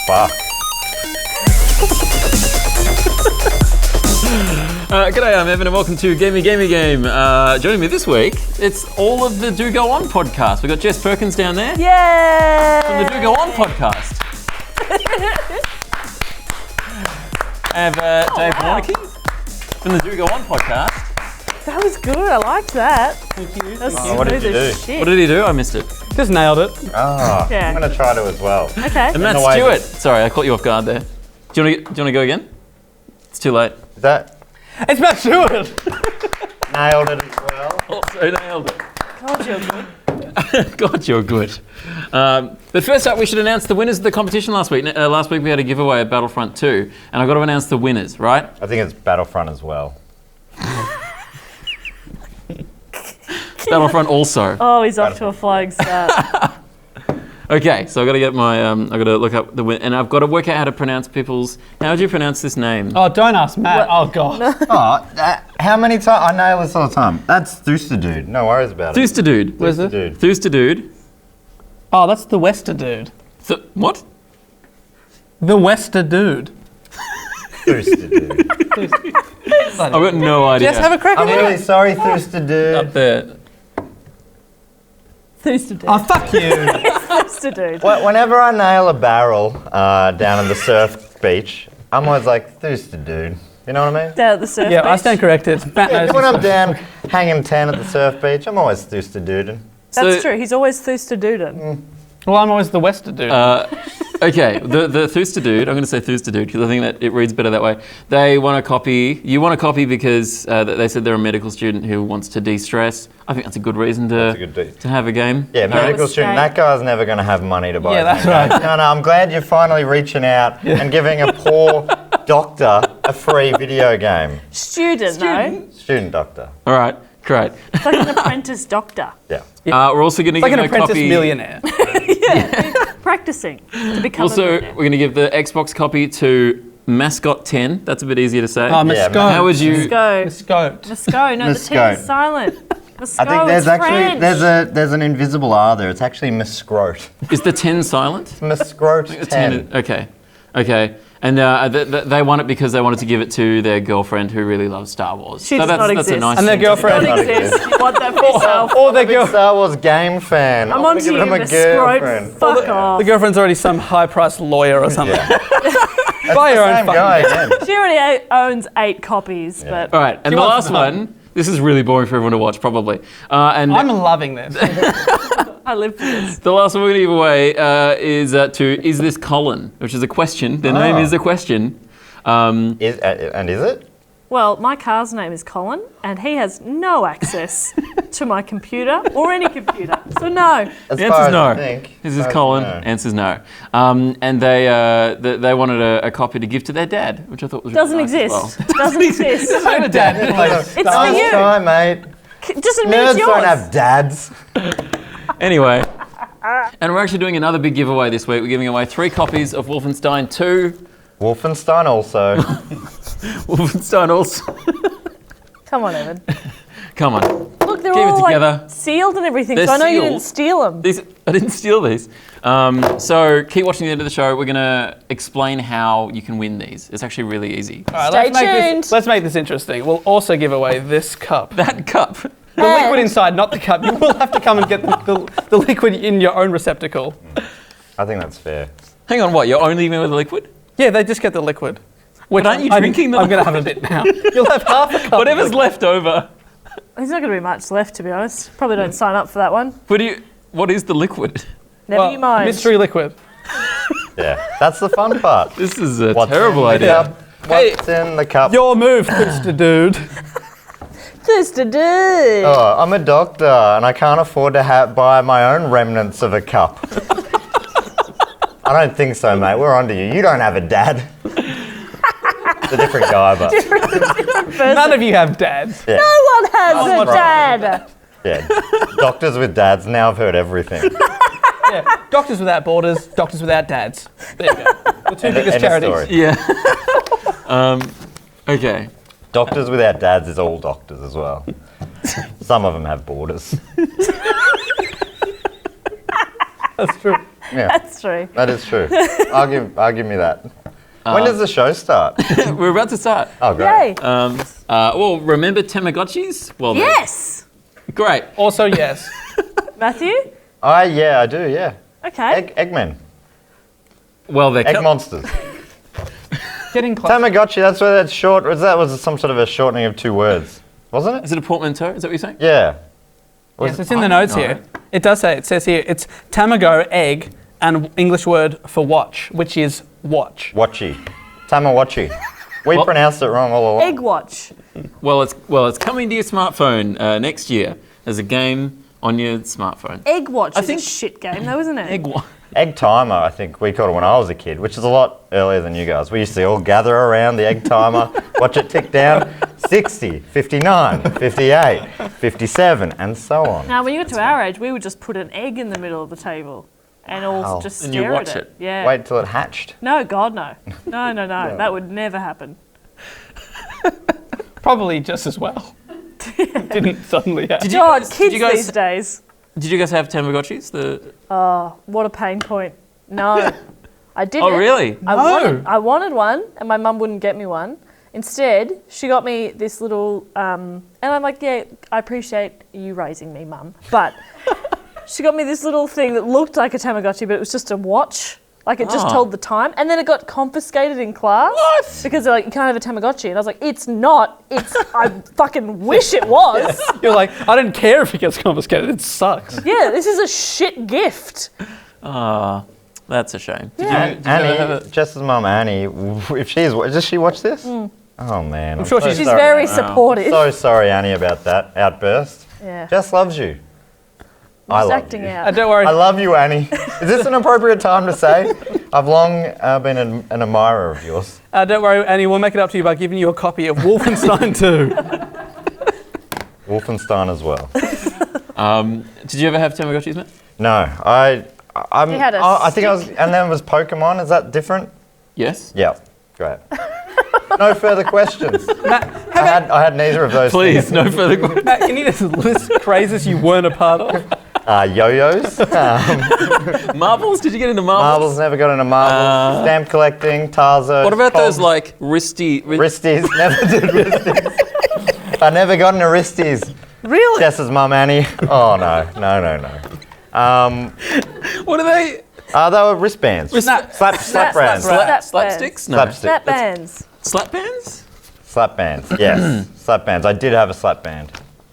Fuck. G'day, I'm Evan and welcome to Gamey Game. Joining me this week, it's all of the Do Go On podcast. We've got Jess Perkins down there. Yay! From the Do Go On podcast. I have Dave Warneke from the Do Go On podcast. That was good. I liked that. Thank you. That was what did you smooth as do? shit. What did he do? I missed it. Just nailed it. Ah, Yeah. I'm going to try to as well. Okay. And Matt the way Stewart. Sorry, I caught you off guard there. Do you want to go again? It's too late. Is that It's Matt Stewart. nailed it as well? Also nailed it. God, you're good. God, you're good. But first up, we should announce the winners of the competition last week. Last week we had a giveaway at Battlefront 2, and I've got to announce the winners, right? I think it's Battlefront as well. Battlefront also. Oh, he's off to a flying start. Okay, so I've got to get my, I've got to look up the win, and I've got to work out how to pronounce people's. How do you pronounce this name? Oh, don't ask Matt. Oh, God. Oh, how many times? I nail this all the time. That's Thooster Dude. No worries about it. Thooster Dude. Where's Thooster it? Dude. Thooster Dude. Oh, that's the Wester dude. What? The Wester dude. Thooster Dude. I've got no idea. Just have a crack I'm at really it. sorry, Thooster Up Dude. there. Thooster dude. Oh, fuck you. Thooster dude. Whenever I nail a barrel down in the surf beach, I'm always like, Thooster Dude. You know what I mean? Down at the surf Yeah, I beach. stand corrected. Matt knows When this. I'm down hanging 10 at the surf beach, I'm always Thooster Dude. That's true. He's always Thooster duding. Well, I'm always the Wester dude. Okay, the Thooster Dude, I'm going to say Thooster Dude because I think that it reads better that way. They want a copy. You want a copy because they said they're a medical student who wants to de-stress. I think that's a good reason That's a good deed. to have a game. Yeah, medical was student. great. That guy's never going to have money to buy. Yeah, a that's thing. right. No, I'm glad you're finally reaching out and giving a poor doctor a free video game. Student, no? Student doctor. All right, great. It's like an apprentice doctor. Yeah. We're also going to like give an him a apprentice copy. millionaire. Practicing to become a Also, millionaire. we're going to give the Xbox copy to Mascot 10. That's a bit easier to say. Oh, Miss Yeah, Scott. How would you? Go. Scott. Musco. No, the T Musco. is silent. Musco, I think there's it's actually French. there's an invisible R there. It's actually Miscroat. Is the 10 silent? Miscroat The 10. Okay. And they want it because they wanted to give it to their girlfriend who really loves Star Wars. She does that's not a exist. nice And their thing to girlfriend. Don't exist. You want that for yourself. Or their Big girl. Star Wars game fan. I'm I wanna on to give you, him a Muscroat. girlfriend. Fuck off. The girlfriend's already some high-priced lawyer or something. Yeah. Buy your own Same fucking guy game. again. She already owns 8 copies, but All right, and She the wants last the one. This is really boring for everyone to watch, probably. And I'm loving this. I live for this. the last one we're going to give away is this Colin, which is a question. Their name is a question. And is it? Well, my car's name is Colin, and he has no access to my computer or any computer. So no. As The far answer's as no. I think. This is As Colin. far as I know. Answer's no. And they wanted a copy to give to their dad, which I thought was Doesn't really nice exist. as Doesn't exist. Like, dad. Like, It's for nice you. try, mate. Just admit Nerds it's yours. don't have dads. Anyway, and we're actually doing another big giveaway this week. We're giving away 3 copies of Wolfenstein II. Wolfenstein also. Wolfenstein also. Come on, Evan. Come on. Look, they're Keep it all together. like sealed and everything, They're so I know you sealed. didn't steal them. I didn't steal these. So keep watching the end of the show. We're going to explain how you can win these. It's actually really easy. All right, Stay tuned. let's make this interesting. We'll also give away this cup. That cup. The liquid inside, not the cup. You will have to come and get the liquid in your own receptacle. I think that's fair. Hang on, what? You're only leaving with the liquid? Yeah, they just get the liquid. But aren't you drinking the I'm going to have a bit now. You'll have half a cup. Whatever's left over. There's not going to be much left, to be honest. Probably don't sign up for that one. What is the liquid? Never you mind. Mystery liquid. Yeah, that's the fun part. This is a What's terrible in the idea. cup? What's in the cup? Your move, Mr. Dude. Just a dude. Oh, I'm a doctor and I can't afford to buy my own remnants of a cup. I don't think so, mate. We're onto you. You don't have a dad. It's a different guy, but None of you have dads. yeah. No one has Oh, a what's dad. Yeah. Doctors with dads. Now I've heard everything. Yeah. Doctors Without Borders, Doctors Without Dads. There you go. The 2 End biggest of charities. story. Yeah. Okay. Doctors Without Dads is all doctors as well. Some of them have borders. That's true. Yeah, That's true. that is true. Argue me that. When does the show start? We're about to start. Oh, great. Yay. Well, remember Tamagotchis? Well, Yes. great. Also, yes. Matthew? I do, yeah. Okay. Eggmen. Well, they're Egg monsters. Getting close. Tamagotchi, that's where that's short. That was some sort of a shortening of 2 words, wasn't it? Is it a portmanteau? Is that what you're saying? Yeah. Yes, it's in the notes here. It does say, it says here, it's tamago, egg, and English word for watch, which is watch. Watchy. Tamagotchi. We What? pronounced it wrong all along. Egg watch. Well, it's coming to your smartphone next year as a game on your smartphone. Egg watch is think- a shit game though, isn't it? Egg timer, I think we called it when I was a kid, which is a lot earlier than you guys. We used to all gather around the egg timer, watch it tick down, 60, 59, 58, 57, and so on. Now, when you got to our age, we would just put an egg in the middle of the table and all Wow. just And stare you watch at it. Yeah. Wait till it hatched. No, God, no. No. That would never happen. Probably just as well. Didn't suddenly happen. God, kids you guys- these days. Did you guys have Tamagotchis? What a pain point. No, I didn't. Oh, really? I wanted one, and my mum wouldn't get me one. Instead, she got me this little, and I'm like, yeah, I appreciate you raising me, Mum, but she got me this little thing that looked like a Tamagotchi, but it was just a watch. Like it just Ah. told the time, and then it got confiscated in class. What? Because they're like, you can't have a Tamagotchi, and I was like, it's not. It's. I fucking wish it was. You're like, I don't care if it gets confiscated, it sucks. Yeah, this is a shit gift. Ah, that's a shame. Yeah. Did you ever have Annie, Jess's mum Annie, if does she watch this? Oh man, I'm sure so She's sorry. very supportive. So sorry, Annie, about that outburst. Yeah. Jess loves you. I Just love acting you. out. Don't worry. I love you, Annie. Is this an appropriate time to say? I've long been an admirer of yours. Don't worry, Annie, we'll make it up to you by giving you a copy of Wolfenstein II. Wolfenstein as well. Did you ever have Tamagotchis, Matt? No, I'm. He had a I think I was, and then it was Pokemon. Is that different? Yes. Yeah, great. No further questions. Matt, I had neither of those. Please, things. no further questions. Matt, can you just list crazes you weren't a part of? Yo-yos. Marbles? Did you get into Marbles, never got into marbles. Stamp collecting, Tarzos. What about those Pogs, like wristy? Wristies? Never did wristies. I never got into wristies. Really? Jess's mum, Annie. Oh, no. What are they? They were wristbands. Slap bands. Slapsticks? No. Slapstick. Snap bands. Slap bands? Slap bands, yes. Slap bands. I did have a slap band.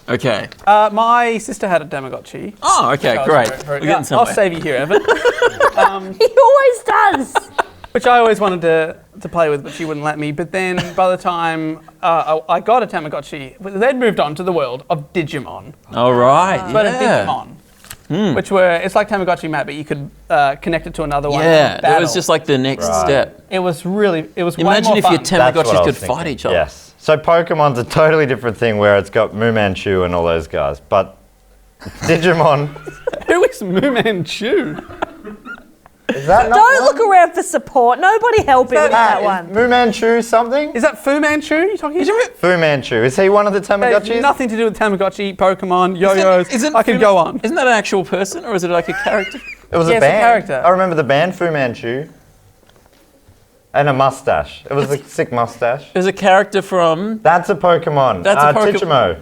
Okay. My sister had a Tamagotchi. Oh, okay, I was great. very- We're yeah, getting I'll somewhere. save you here, Evan. He always does. Which I always wanted to play with, but she wouldn't let me. But then by the time I got a Tamagotchi, they'd moved on to the world of Digimon. All right. But yeah. a Digimon, which it's like Tamagotchi, Matt, but you could connect it to another one. Yeah, and it battle. was just like the next Right. step. It was way Imagine more if fun. your That's what I Tamagotchis was could thinking. fight each other. Yes. So Pokemon's a totally different thing where it's got Moo Manchu and all those guys. But Digimon, Who is Moo Manchu? is that not Don't one? look around for support. Nobody help him with that Is one. Moo Manchu something? Is that Fu Manchu you're talking about? Fu Manchu. Is he one of the It Tamagotchis? has nothing to do with Tamagotchi, Pokemon, yo-yos. I could go on. Isn't that an actual person or is it like a character? It was Yeah, a it's a band. character. I remember the band Fu Manchu. And a mustache. It was a sick mustache. There's a character from. That's a Pokemon. That's a Poke- Tichimo.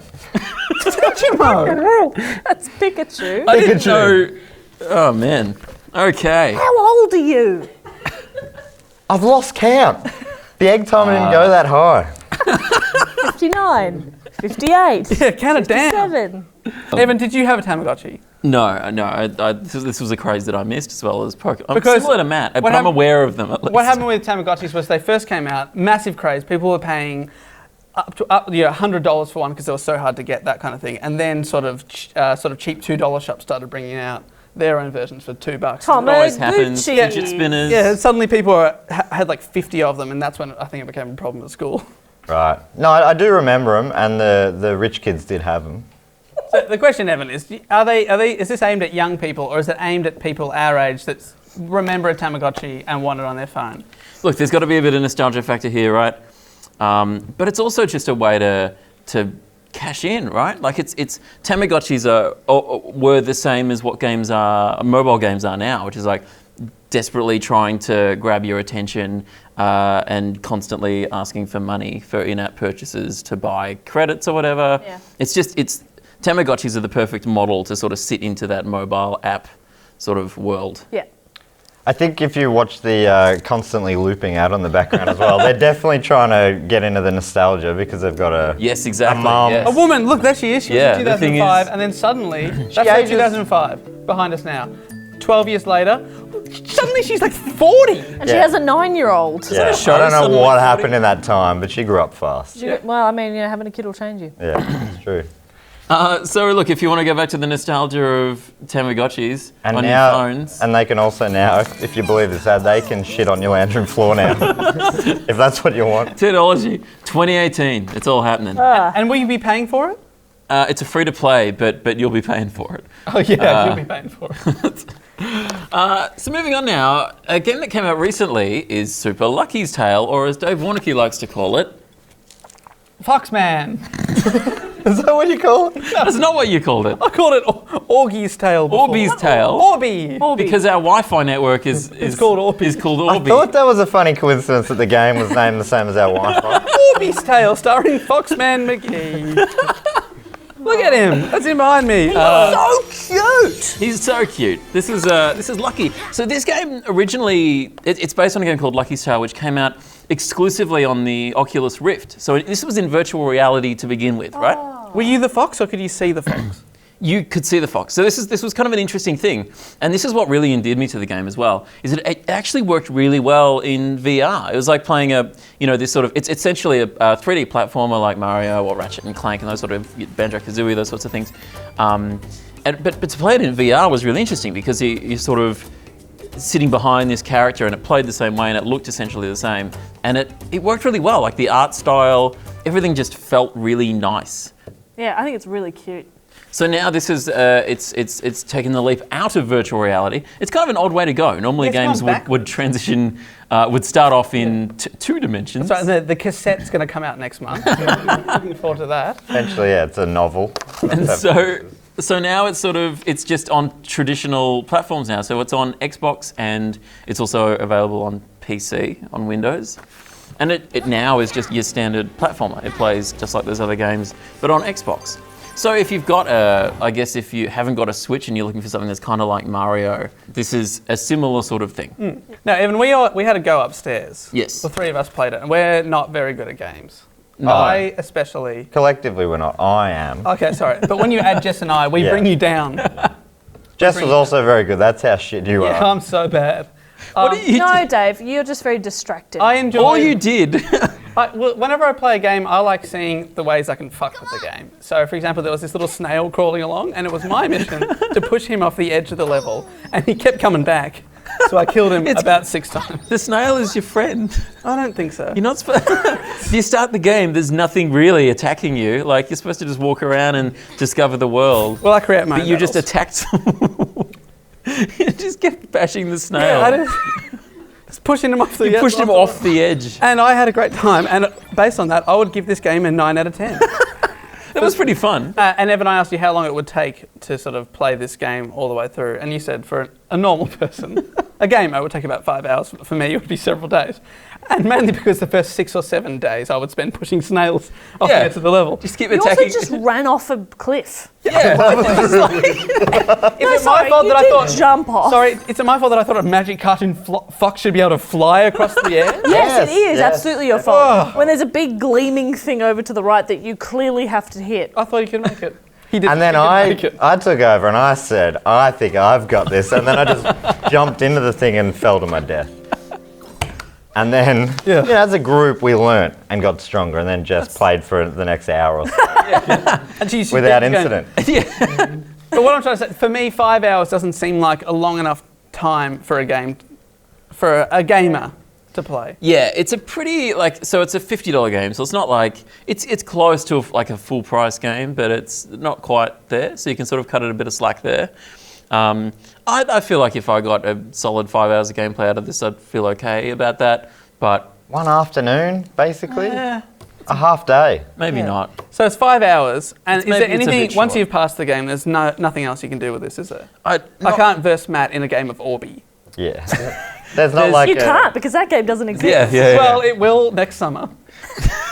That's Pikachu. I didn't Pikachu. know. Oh man. Okay. How old are you? I've lost count. The egg timer didn't go that high. 59, 58, Yeah, count it down. 57. Evan, did you have a Tamagotchi? No. This was a craze that I missed as well as Pokemon. I'm Because similar to Matt, but what I'm hap- aware of them at least. What happened with Tamagotchis was they first came out, massive craze. People were paying up $100 for one because they were so hard to get, that kind of thing. And then sort of cheap $2 shops started bringing out their own versions for $2. always happens. Tamagotchi. Fidget spinners. Yeah, suddenly people had like 50 of them, and that's when I think it became a problem at school. Right. No, I do remember them, and the rich kids did have them. So the question, Evan, is: is this aimed at young people, or is it aimed at people our age that remember a Tamagotchi and want it on their phone? Look, there's got to be a bit of nostalgia factor here, right? But it's also just a way to cash in, right? Like it's Tamagotchis were the same as what mobile games are now, which is like desperately trying to grab your attention and constantly asking for money for in-app purchases to buy credits or whatever. Yeah. It's Tamagotchis are the perfect model to sort of sit into that mobile app sort of world. Yeah. I think if you watch the constantly looping ad on the background as well, they're definitely trying to get into the nostalgia because they've got a... Yes, exactly. mum. yes. A woman, look, there she is. She Yeah, was in the thing 2005, is- and then suddenly, that's ages- 2005, behind us now. 12 years later, suddenly she's like 40. And she has a 9-year-old. Yeah, show I don't know suddenly what 40? happened in that time, but she grew up fast. Well, I mean, having a kid will change you. Yeah, it's true. So look, if you want to go back to the nostalgia of Tamagotchis And on now, your phones, and they can also now, if you believe this ad, they can shit on your lounge room floor now, if that's what you want. technology, 2018, it's all happening. And will you be paying for it? It's a free to play, but you'll be paying for it. Oh, yeah, you'll be paying for it. So moving on now, a game that came out recently is Super Lucky's Tale, or as Dave Warneke likes to call it. Foxman. Is that what you call it? That's not what you called it. I called it Orgy's Tale before. Orby's Tale. Orby. Because our Wi-Fi network is called Orby. Is called I Orby. thought that was a funny coincidence that the game was named the same as our Wi-Fi. Orby's Tale, starring Foxman McGee. Look at him. That's him behind me. So cute! He's so cute. This is Lucky. So this game originally, it's based on a game called Lucky's Tale, which came out exclusively on the Oculus Rift. So this was in virtual reality to begin with, right? Were you the fox, or could you see the fox? You could see the fox. So this was kind of an interesting thing, and this is what really endeared me to the game as well. Is that it actually worked really well in VR. It was like playing this sort of, it's essentially a 3D platformer like Mario or Ratchet and Clank and those sort of Banjo-Kazooie, those sorts of things. But to play it in VR was really interesting because you're sort of sitting behind this character, and it played the same way, and it looked essentially the same, and it worked really well. Like the art style, everything just felt really nice. Yeah, I think it's really cute. So now this is it's taken the leap out of virtual reality. It's kind of an odd way to go. Normally It's games gone would transition, would start off in two dimensions. So the cassette's going to come out next month. Looking forward to that. Eventually, yeah, it's a novel. And so now it's just on traditional platforms now. So it's on Xbox and it's also available on PC, on Windows. And it now is just your standard platformer. It plays just like those other games, but on Xbox. So if you've got if you haven't got a Switch and you're looking for something that's kind of like Mario, this is a similar sort of thing. Now, Evan, we had to go upstairs. Yes. The three of us played it, and we're not very good at games. No. I especially. Collectively, we're not. I am. Okay, sorry. But when you add Jess and I, we Yeah. bring you down. Jess was also very good. That's how shit you Yeah, are. I'm so bad. What do you No, Dave, you're just very distracted. I enjoy. All you did. Whenever I play a game, I like seeing the ways I can fuck with the game. So, for example, there was this little snail crawling along, and it was my mission to push him off the edge of the level, and he kept coming back. So I killed him about 6 times. The snail is your friend. I don't think so. You're not supposed. You start the game. There's nothing really attacking you. Like you're supposed to just walk around and discover the world. Well, I create my own But you just battles. attacked someone. You just kept bashing the snail. Yeah, I just pushing him off the edge. You pushed him off the edge. And I had a great time. And based on that, I would give this game a 9 out of 10. It was pretty fun. And Evan, I asked you how long it would take to sort of play this game all the way through. And you said for a normal person, a game it would take about 5 hours. For me, it would be several days. And mainly because the first 6 or 7 days I would spend pushing snails off the edge of the level. Just keep you also attacking. just ran off a cliff. yeah. Is it my fault that I thought... jump off. Sorry, is it my fault that I thought a magic cartoon fox should be able to fly across the air? Yes, it is yes. absolutely your fault. When there's a big gleaming thing over to the right that you clearly have to hit. I thought he could make it. He did. And then he didn't make it. I took over and I said, I think I've got this. And then I just jumped into the thing and fell to my death. And then, as a group, we learnt and got stronger. And then Jess played for the next hour or so And she's without going- incident. But what I'm trying to say, for me, 5 hours doesn't seem like a long enough time for a game, for a gamer to play. Yeah, it's a pretty so it's a $50 game, so it's not like it's close to a full price game, but it's not quite there. So you can sort of cut it a bit of slack there. I feel like if I got a solid 5 hours of gameplay out of this, I'd feel okay about that. But One afternoon, basically. yeah, A half day. maybe not. So it's 5 hours, and is maybe there it's a anything, bit once short. you've passed the game, there's nothing else you can do with this, is there? I I can't verse Matt in a game of Orby. Yeah. There's not like You can't because that game doesn't exist. Well, it will next summer.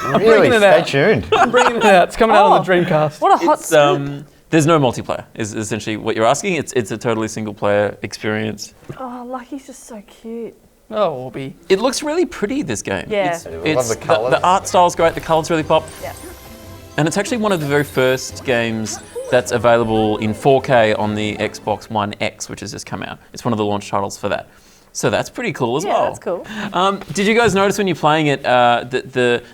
Really? bringing it Stay out. tuned. I'm bringing it out. It's coming out on the Dreamcast. What a hot It's, scoop. there's no multiplayer, is essentially what you're asking. It's a totally single player experience. Oh, Lucky's just so cute. Oh, Orby. It looks really pretty, this game. Yeah. It's, I love it's the colours. the art style's great, the colours really pop. Yeah. And it's actually one of the very first games that's available in 4K on the Xbox One X, which has just come out. It's one of the launch titles for that. So that's pretty cool as Yeah, well. that's cool. Did you guys notice when you're playing it that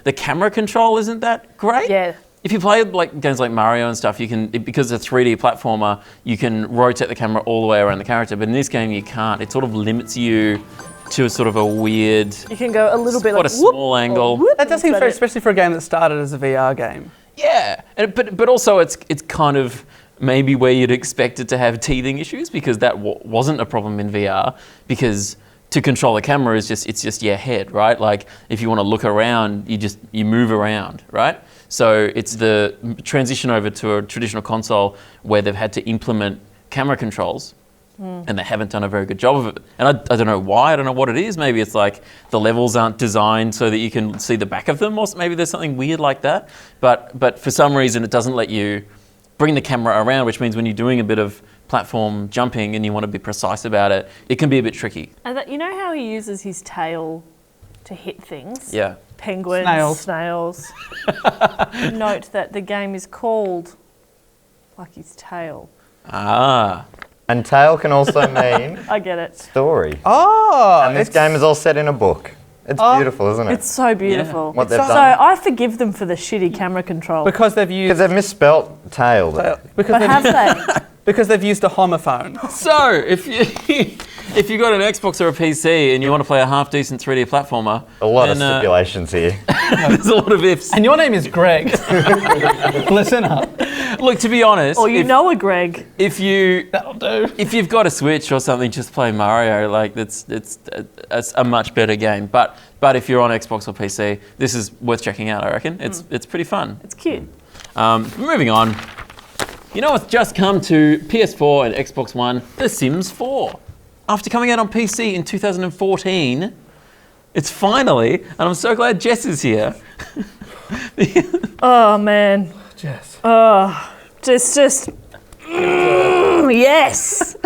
the camera control isn't that great? Yeah. If you play like games like Mario and stuff, you can, because it's a 3D platformer, you can rotate the camera all the way around the character. But in this game, you can't. It sort of limits you to a sort of a weird, You can go a little bit quite like a small angle. That does seem That's fair, about it. especially for a game that started as a VR game. Yeah, but also it's kind of maybe where you'd expect it to have teething issues, because that wasn't a problem in VR, because to control the camera it's just your head, right? Like if you want to look around, you move around, right? So it's the transition over to a traditional console where they've had to implement camera controls. And they haven't done a very good job of it. And I don't know why, I don't know what it is. Maybe it's like the levels aren't designed so that you can see the back of them, or maybe there's something weird like that. But for some reason it doesn't let you bring the camera around, which means when you're doing a bit of platform jumping and you want to be precise about it, it can be a bit tricky. And you know how he uses his tail to hit things? Yeah. Penguins, snails. Note that the game is called Lucky's Tale. Ah. And tale can also mean I get it. story. Oh, And this game is all set in a book. It's beautiful, isn't it? It's so beautiful. What they've So done. I forgive them for the shitty camera control. because they've used Because they've misspelt tail there. because But they've, have they? because they've used a homophone. So if you got an Xbox or a PC and you want to play a half decent 3D platformer, A lot of then, stipulations here. there's a lot of ifs. And your name is Greg. Listen up. Look, to be honest, Or you know a Greg. if That'll do. you've got a Switch or something, just play Mario. Like it's a much better game. But if you're on Xbox or PC, this is worth checking out. I reckon it's pretty fun. It's cute. Moving on. You know what's just come to PS4 and Xbox One? The Sims 4. After coming out on PC in 2014, it's finally, and I'm so glad Jess is here. Oh man. Jess. Yes.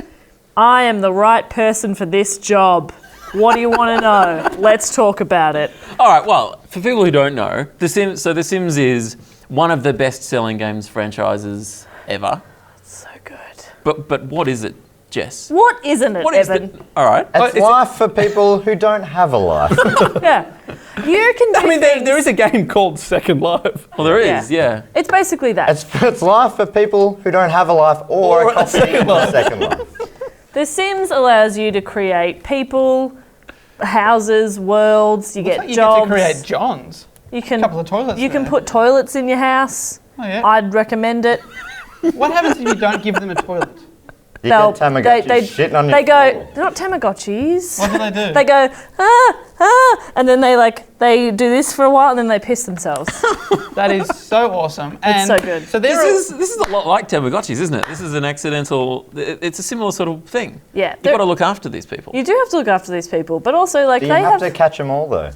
I am the right person for this job. What do you want to know? Let's talk about it. All right, well, for people who don't know, The Sims is one of the best-selling games franchises ever. So good. But what is it, Jess? What isn't it, What is Evan? it? All right. It's life for people who don't have a life. Yeah. You can do I mean, things. there is a game called Second Life. Well, there is, yeah. It's basically that. It's life for people who don't have a life or a copy of a second life. The Sims allows you to create people, houses, worlds. You get You jobs. get to create Johns. You can. a couple of toilets You can there. put toilets in your house. Oh, yeah. I'd recommend it. What happens if you don't give them a toilet? You get Tamagotchi shitting on your They go. floor. They're not Tamagotchis. What do they do? They go and then they do this for a while and then they piss themselves. That is so awesome. And so good. So there This is a lot like Tamagotchis, isn't it? This is an accidental. It's a similar sort of thing. Yeah, You've got to look after these people. You do have to look after these people, but also like Do you they have to catch them all though?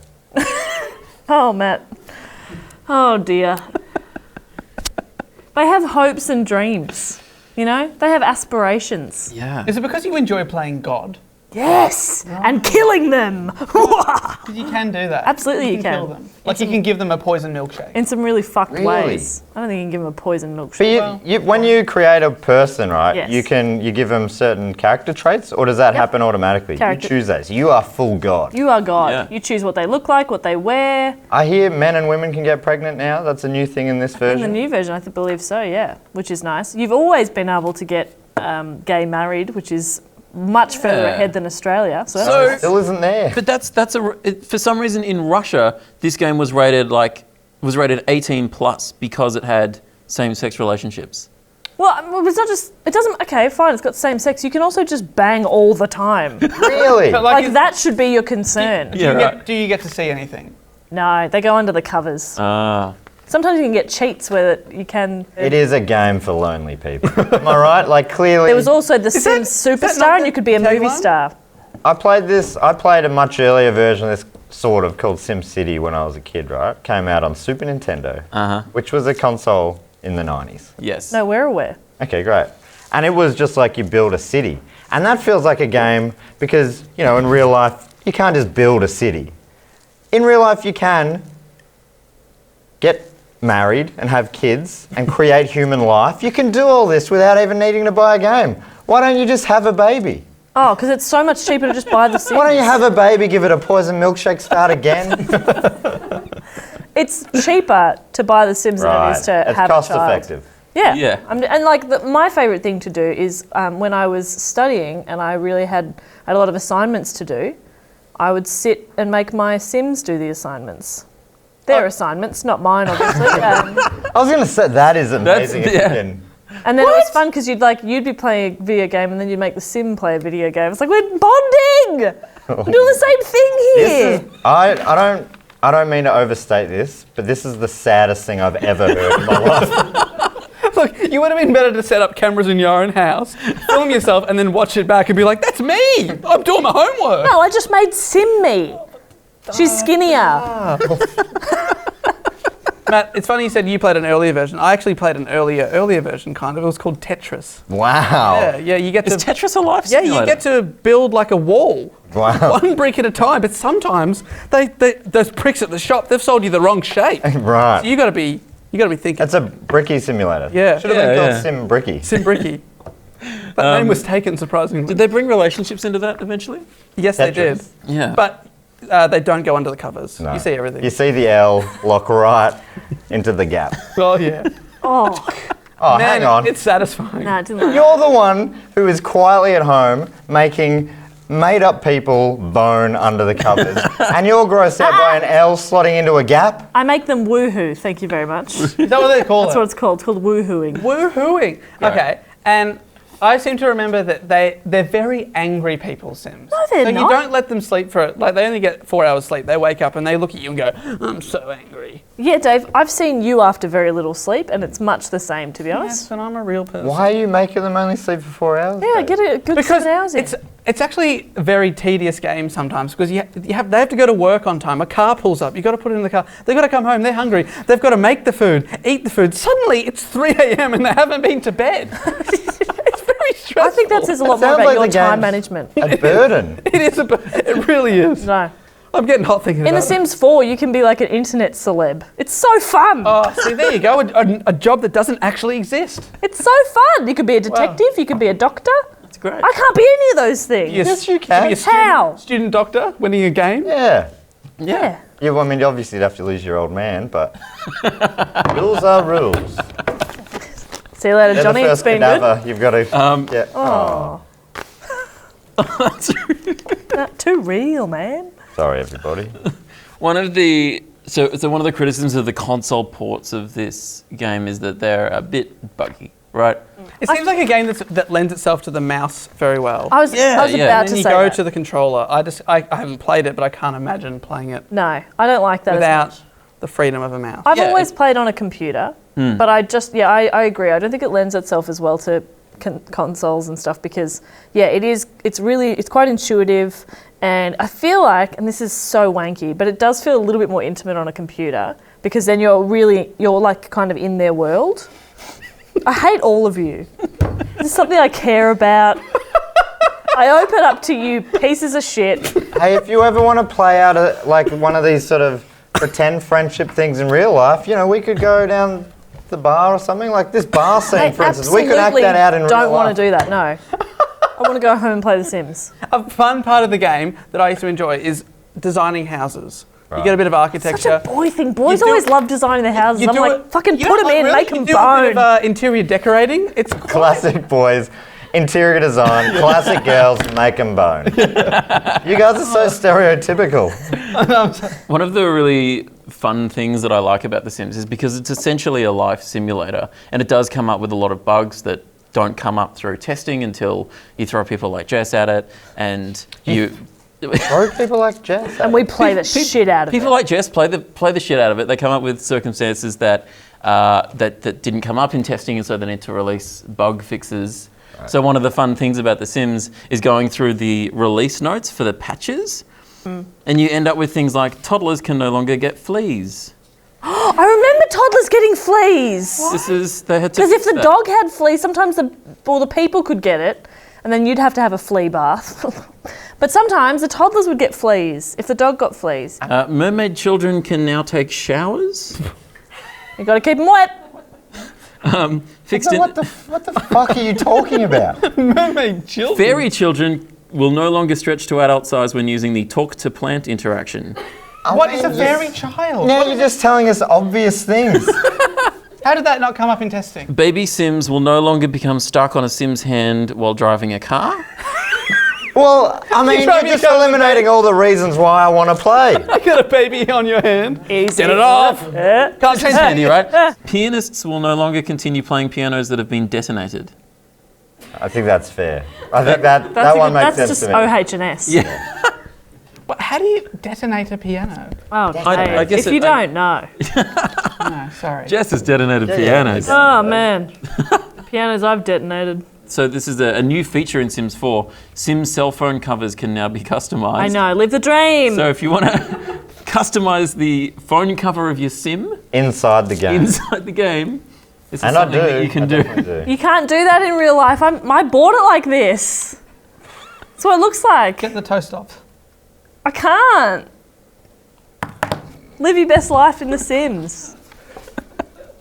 Oh, Matt. Oh dear. They have hopes and dreams. You know, they have aspirations. Yeah. Is it because you enjoy playing God? Yes, and killing them. Because you can do that. Absolutely you kill can. them. Like you can give them a poison milkshake. In some really fucked Really? ways. I don't think you can give them a poison But milkshake. when you create a person, right, Yes. you give them certain character traits, or does that happen automatically? Character- You choose those. You are full God. You are God. Yeah. You choose what they look like, what they wear. I hear men and women can get pregnant now. That's a new thing in this In version. the new version, I believe so, yeah, which is nice. You've always been able to get gay married, which is much further Yeah. ahead than Australia. So, that's So- nice. Still isn't there. But for some reason in Russia, this game was rated 18 plus because it had same-sex relationships. Well, it's not just, it doesn't, okay, fine, it's got same sex. You can also just bang all the time. Really? But Like is- that should be your concern. do you get to see anything? No, they go under the covers. Ah. Sometimes you can get cheats where you can. It is a game for lonely people. Am I right? Like clearly. There was also the Sims that Superstar, not and you could be a the movie tagline? star. I played a much earlier version of this, sort of, called SimCity when I was a kid, right? Came out on Super Nintendo, which was a console in the 90s. Yes. No, we're aware. Okay, great. And it was just like you build a city. And that feels like a game because, you know, in real life, you can't just build a city. In real life, you can get married and have kids and create human life. You can do all this without even needing to buy a game. Why don't you just have a baby? Oh, because it's so much cheaper to just buy the Sims. Why don't you have a baby, give it a poison milkshake, start again? It's cheaper to buy the Sims than it is to it's have cost a child. effective. Yeah. Yeah. And like my favourite thing to do is when I was studying and I really had a lot of assignments to do, I would sit and make my Sims do the assignments. Their assignments, not mine, obviously. I was going to say, that is amazing. If you can. And then it was fun because you'd be playing a video game and then you'd make the Sim play a video game. It's like, we're bonding! We're doing the same thing here! I don't mean to overstate this, but this is the saddest thing I've ever heard in my life. Look, you would have been better to set up cameras in your own house, film yourself, and then watch it back and be like, that's me! I'm doing my homework! No, I just made Sim me. She's skinnier. Matt, it's funny you said you played an earlier version. I actually played an earlier version, kind of. It was called Tetris. Wow. Yeah, you get to... Is Tetris a life Yeah, simulator? you get to build like a wall. Wow. One brick at a time, but sometimes those pricks at the shop, they've sold you the wrong shape. Right. So you gotta be thinking. That's a bricky simulator. Yeah. Should have been Yeah, called yeah. Sim Bricky. Sim Bricky. That name was taken, surprisingly. Did they bring relationships into that eventually? Yes, they did. Tetris. Yeah. But they don't go under the covers. No. You see everything. You see the L lock right into the gap. Oh, yeah. Oh, Oh, Man, hang on. It's satisfying. no, it didn't like You're the one who is quietly at home making made-up people bone under the covers, and you're grossed out by an L slotting into a gap? I make them woohoo, thank you very much. Is that what they call That's it? what it's called. It's called woohooing. Woohooing. Okay, and I seem to remember that they're very angry people, Sims. No, they're so not. you don't let them sleep for, like, they only get 4 hours sleep. They wake up and they look at you and go, I'm so angry. Yeah, Dave, I've seen you after very little sleep, and it's much the same, to be honest. Yes, and I'm a real person. Why are you making them only sleep for 4 hours? Yeah, Dave? get a good Because 7 hours in. it's actually a very tedious game sometimes because they have to go to work on time. A car pulls up, you've got to put it in the car. They've got to come home, they're hungry. They've got to make the food, eat the food. Suddenly it's 3 a.m. and they haven't been to bed. It's very stressful. I think that says a lot more sounds about like your the time game's- management. A burden. It really is. No. I'm getting hot thinking In about The Sims 4, you can be like an internet celeb. It's so fun. Oh, see, there you go. A job that doesn't actually exist. It's so fun. You could be a detective, you could be a doctor. That's great. I can't be any of those things. Yes, you can. Be a student, How? student doctor winning a game. Yeah. Yeah. Yeah, well, I mean, obviously you'd have to lose your old man, but rules are rules. See you later, They're Johnny. the It's first been good. cadaver. You've got to. Yeah. Oh. Not too real, man. Sorry, everybody. One of the one of the criticisms of the console ports of this game is that they're a bit buggy, right? It seems like a game that lends itself to the mouse very well. I was Yeah. about And to then say you go that. to the controller. I haven't played it, but I can't imagine playing it No, I don't like that as without much. the freedom of a mouse. I've Yeah, always played on a computer, but I agree. I don't think it lends itself as well to consoles and stuff because, it's quite intuitive, and I feel like, and this is so wanky, but it does feel a little bit more intimate on a computer because then you're like kind of in their world. I hate all of you. This is something I care about. I open up to you pieces of shit. Hey, if you ever want to play out one of these sort of pretend friendship things in real life, we could go down the bar or something like this bar scene, I for instance. We could act absolutely that out in real life. don't want to do that, no. I want to go home and play The Sims. A fun part of the game that I used to enjoy is designing houses. You Right. get a bit of architecture. Such a boy thing. Boys You do always it- love designing their houses. You I'm do like, it- fucking you put don't them in, really- make them you do bone. a bit of interior decorating. It's Classic boys, interior design, classic girls, make them bone. You guys are so stereotypical. One of the really fun things that I like about The Sims is because it's essentially a life simulator, and it does come up with a lot of bugs that don't come up through testing until you throw people like Jess at it, and you. Broke people like Jess. And we play the shit out of People it. like Jess play the shit out of it. They come up with circumstances that didn't come up in testing, and so they need to release bug fixes So one of the fun things about The Sims is going through the release notes for the patches, and you end up with things like toddlers can no longer get fleas. I remember toddlers getting fleas. They had to. Because if fix the that. dog had fleas, sometimes the people could get it, and then you'd have to have a flea bath. But sometimes the toddlers would get fleas if the dog got fleas. Mermaid children can now take showers. You got to keep them wet. Fixed in. What the fuck are you talking about? Mermaid children. Fairy children will no longer stretch to adult size when using the talk to plant interaction. What is a fairy child? Now you're just telling us obvious things. How did that not come up in testing? Baby Sims will no longer become stuck on a Sim's hand while driving a car. Well, I mean, you're just eliminating all the reasons why I want to play. You got a baby on your hand. Easy. Get it off. Can't change Handy, right? Pianists will no longer continue playing pianos that have been detonated. I think that's fair. I think that one makes sense That's to just me. OH&S. Yeah. But how do you detonate a piano? Oh, I guess if you don't know. No, sorry. Jess has detonated pianos. Oh, man. Pianos I've detonated. So this is a new feature in Sims 4. Sims cell phone covers can now be customized. I know, live the dream. So if you want to customize the phone cover of your Sim Inside the game. inside the game, this is And I something do. that you can I do. definitely do. You can't do that in real life. I bought it like this. That's what it looks like. Get the toast off. I can't. Live your best life in The Sims.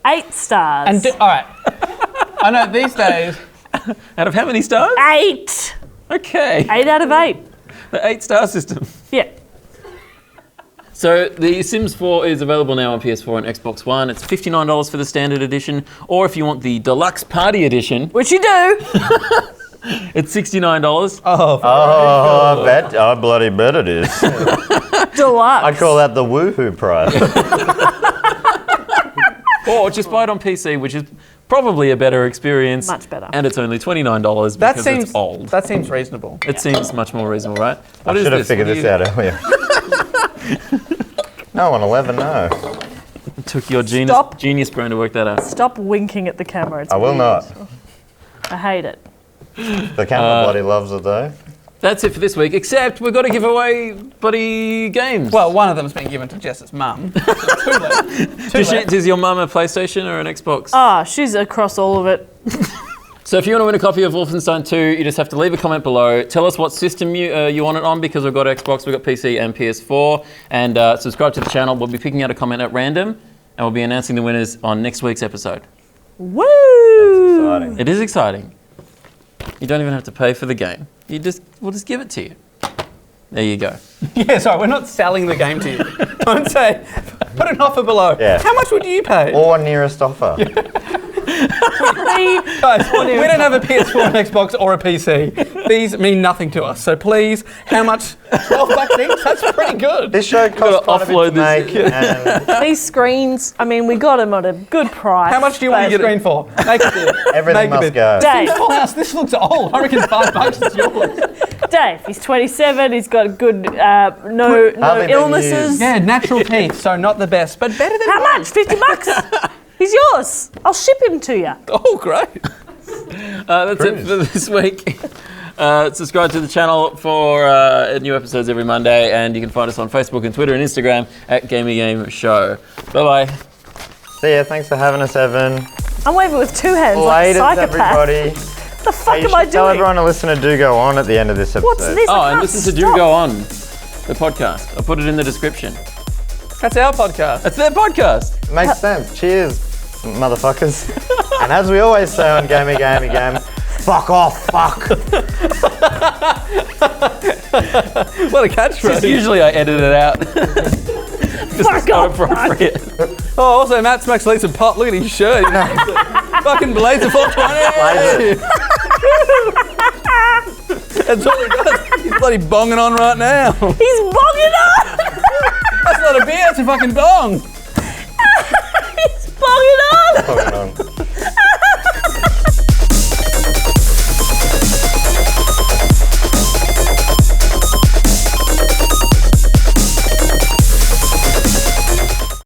8 stars. And all right. I know these days. Out of how many stars? 8. Okay. 8 out of 8. The 8-star system. Yeah. So the Sims 4 is available now on PS4 and Xbox One. It's $59 for the standard edition, or if you want the deluxe party edition, Which you do. it's $69. Oh, I bloody bet it is. Deluxe. I call that the woohoo price. Or just buy it on PC, which is probably a better experience. Much better. And it's only $29 That because seems it's old. That seems reasonable. It seems much more reasonable, right? What I is should have this? figured What this do you- out earlier. No one will ever know. It took your Stop. genius brain to work that out. Stop winking at the camera. It's I will weird. not. I hate it. The camera bloody loves it though. That's it for this week, except we've got to give away bloody games. Well, one of them's been given to Jess's mum. Two left. Does your mum a PlayStation or an Xbox? Ah, she's across all of it. So if you want to win a copy of Wolfenstein 2, you just have to leave a comment below. Tell us what system you want it on, because we've got Xbox, we've got PC and PS4. And subscribe to the channel. We'll be picking out a comment at random, and we'll be announcing the winners on next week's episode. Woo! Exciting. It is exciting. You don't even have to pay for the game. We'll just give it to you. There you go. Yeah, sorry, we're not selling the game to you. Don't say, put an offer below. Yeah. How much would you pay? Or nearest offer. Guys, we don't have a PS4, an Xbox, or a PC. These mean nothing to us. So please, how much? $12 each? That's pretty good. This show costs quite a bit offload to make. And These screens, I mean, we got them at a good price. How much do you want your screen for? Make a bid. everything Make a must bid. go. Dave, Full house, this looks old. I reckon $5 is yours. Dave, he's 27, he's got good, no Hardly been illnesses. used. Yeah, natural teeth, so not the best, but better than How much? $50? He's yours. I'll ship him to you. Oh, great. That's it for this week. Subscribe to the channel for new episodes every Monday, and you can find us on Facebook and Twitter and Instagram at Gamey Game Show. Bye-bye. See ya, thanks for having us, Evan. I'm waving with 2 hands like a Laters, psychopath. everybody. What the fuck Hey, you am I should tell doing? everyone to listen to Do Go On at the end of this episode. What's this? Oh, I and can't listen to Do stop. Go On, the podcast. I'll put it in the description. That's our podcast. That's their podcast. Makes sense. Cheers, motherfuckers. And as we always say on Gamey Game, fuck off, fuck. What a catchphrase. Usually I edit it out. Fuck Not off, appropriate. Oh, also, Matt smokes leads some pot. Look at his shirt. Fucking Blazer 420. That's all he does. He's bloody bonging on right now. He's bonging on! That's not a beer, it's a fucking bong. He's bonging on! Fucking